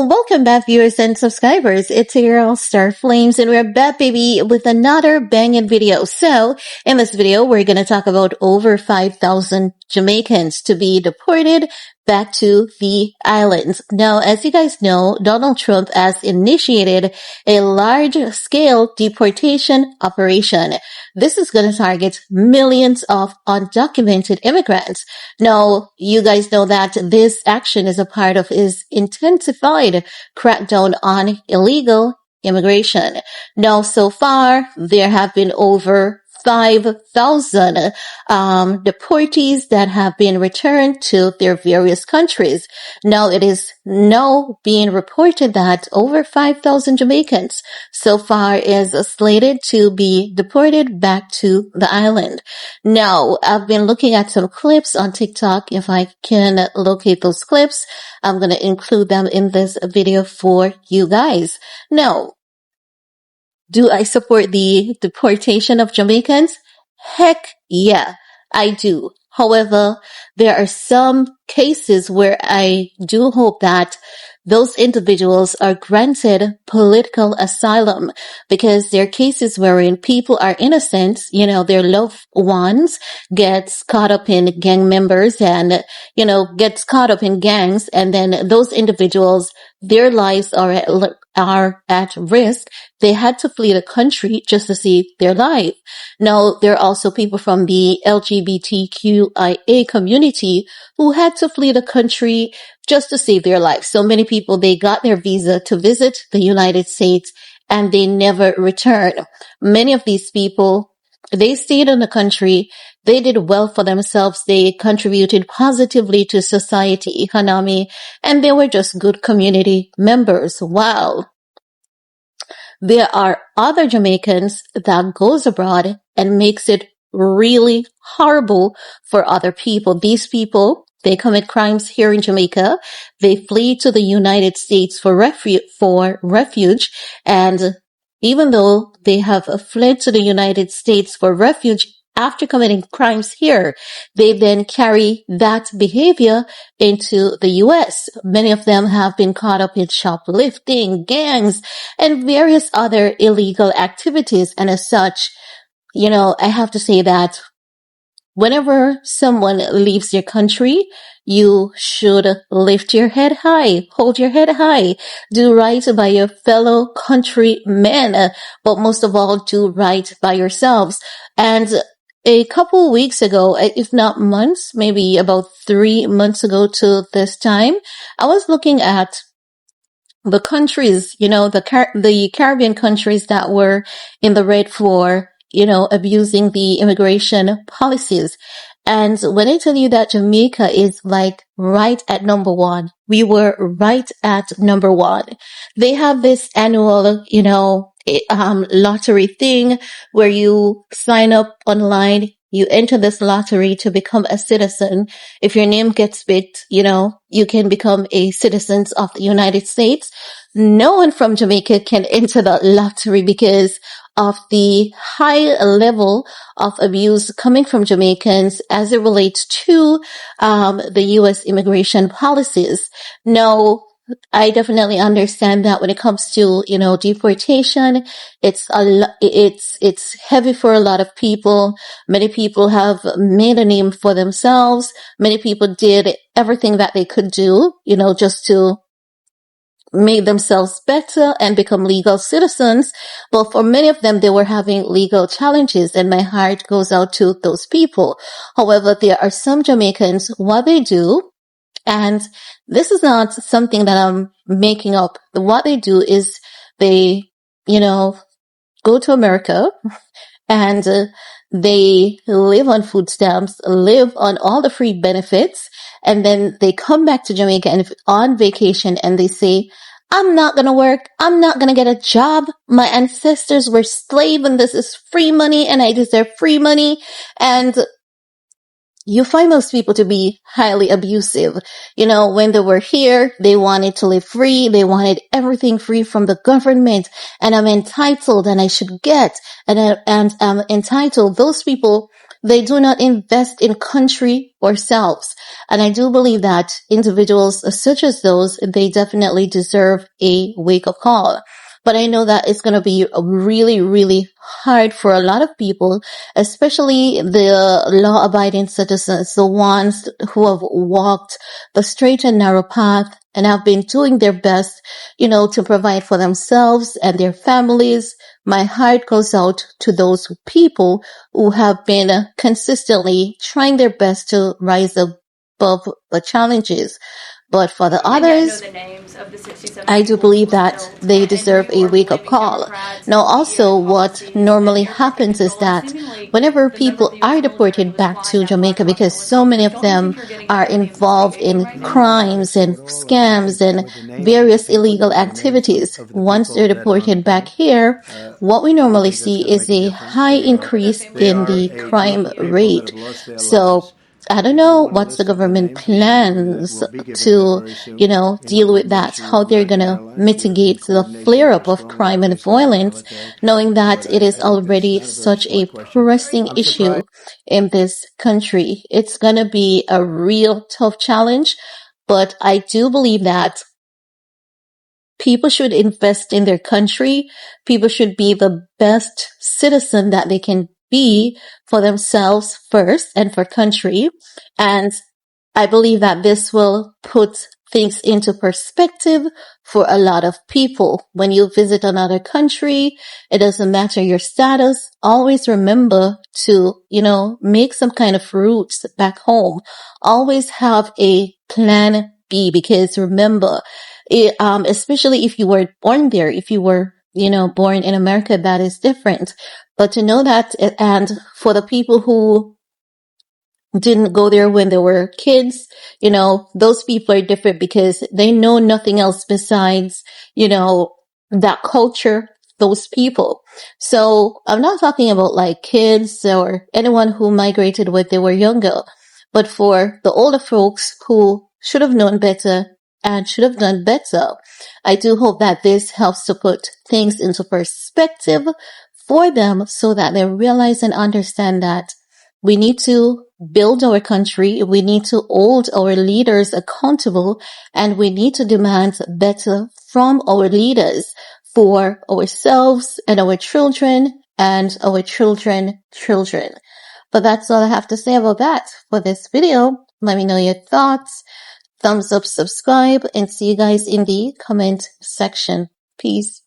Well, welcome back, viewers and subscribers. It's your girl, Star Flames, and we're back, baby, with another banging video. So, in this video, we're gonna talk about over 5,000 Jamaicans to be deported back to the islands. Now, as you guys know, Donald Trump has initiated a large-scale deportation operation. This is gonna target millions of undocumented immigrants. Now, you guys know that this action is a part of his intensified crackdown on illegal immigration. Now, so far, there have been over 5,000 deportees that have been returned to their various countries. Now, it is now being reported that over 5,000 Jamaicans so far is slated to be deported back to the island. Now, I've been looking at some clips on TikTok. If I can locate those clips, I'm going to include them in this video for you guys. Now, do I support the deportation of Jamaicans? Heck yeah, I do. However, there are some cases where I do hope that those individuals are granted political asylum, because there are cases wherein people are innocent, their loved ones gets caught up in gang members and, gets caught up in gangs, and then those individuals, their lives are at risk. They had to flee the country just to save their life. Now, there are also people from the LGBTQIA community who had to flee the country just to save their life. So many people, they got their visa to visit the United States and they never returned. Many of these people, they stayed in the country. They did well for themselves. They contributed positively to society, economy, and they were just good community members. Wow. There are other Jamaicans that goes abroad and makes it really horrible for other people. These people, they commit crimes here in Jamaica. They flee to the United States for refuge. And even though they have fled to the United States for refuge after committing crimes here, they then carry that behavior into the U.S. Many of them have been caught up in shoplifting, gangs, and various other illegal activities. And as such, I have to say that whenever someone leaves your country, you should lift your head high, hold your head high, do right by your fellow countrymen, but most of all, do right by yourselves. And a couple weeks ago, if not months, maybe about 3 months ago to this time, I was looking at the countries, the Caribbean countries that were in the red for, abusing the immigration policies. And when I tell you that Jamaica is like right at number one, we were right at number one. They have this annual, lottery thing where you sign up online, you enter this lottery to become a citizen. If your name gets picked, you can become a citizen of the United States. No one from Jamaica can enter the lottery because of the high level of abuse coming from Jamaicans as it relates to the U.S. immigration policies. Now, I definitely understand that when it comes to, deportation, it's heavy for a lot of people. Many people have made a name for themselves. Many people did everything that they could do, just to make themselves better and become legal citizens. But for many of them, they were having legal challenges, and my heart goes out to those people. However, there are some Jamaicans, what they do, and this is not something that I'm making up. What they do is they, go to America and they live on food stamps, live on all the free benefits, and then they come back to Jamaica and on vacation and they say, I'm not going to work. I'm not going to get a job. My ancestors were slaves and this is free money and I deserve free money. And you find most people to be highly abusive. You know, when they were here, they wanted to live free. They wanted everything free from the government. And I'm entitled and I should get, and I'm entitled. Those people, they do not invest in country or selves. And I do believe that individuals such as those, they definitely deserve a wake up call. But I know that it's going to be really, really hard for a lot of people, especially the law abiding citizens, the ones who have walked the straight and narrow path and have been doing their best, you know, to provide for themselves and their families. My heart goes out to those people who have been consistently trying their best to rise above the challenges. But for the others, I do believe that they deserve a wake-up call. Now, also, what normally happens is that whenever people are deported back to Jamaica, because so many of them are involved in crimes and scams and various illegal activities, once they're deported back here, what we normally see is a high increase in the crime rate. So, I don't know what's the government plans to, you know, deal with that, how they're going to mitigate the flare up of crime and violence, knowing that it is already such a pressing issue in this country. It's going to be a real tough challenge, but I do believe that people should invest in their country. People should be the best citizen that they can be for themselves first and for country. And I believe that this will put things into perspective for a lot of people. When you visit another country, it doesn't matter your status. Always remember to, you know, make some kind of roots back home. Always have a plan B, because remember, especially if you were born there, if you were, you know, born in America, that is different. But to know that, and for the people who didn't go there when they were kids, you know, those people are different because they know nothing else besides, you know, that culture, those people. So I'm not talking about like kids or anyone who migrated when they were younger, but for the older folks who should have known better and should have done better. I do hope that this helps to put things into perspective for them so that they realize and understand that we need to build our country. We need to hold our leaders accountable, and we need to demand better from our leaders for ourselves and our children and our children. But that's all I have to say about that for this video. Let me know your thoughts. Thumbs up, subscribe, and see you guys in the comment section. Peace.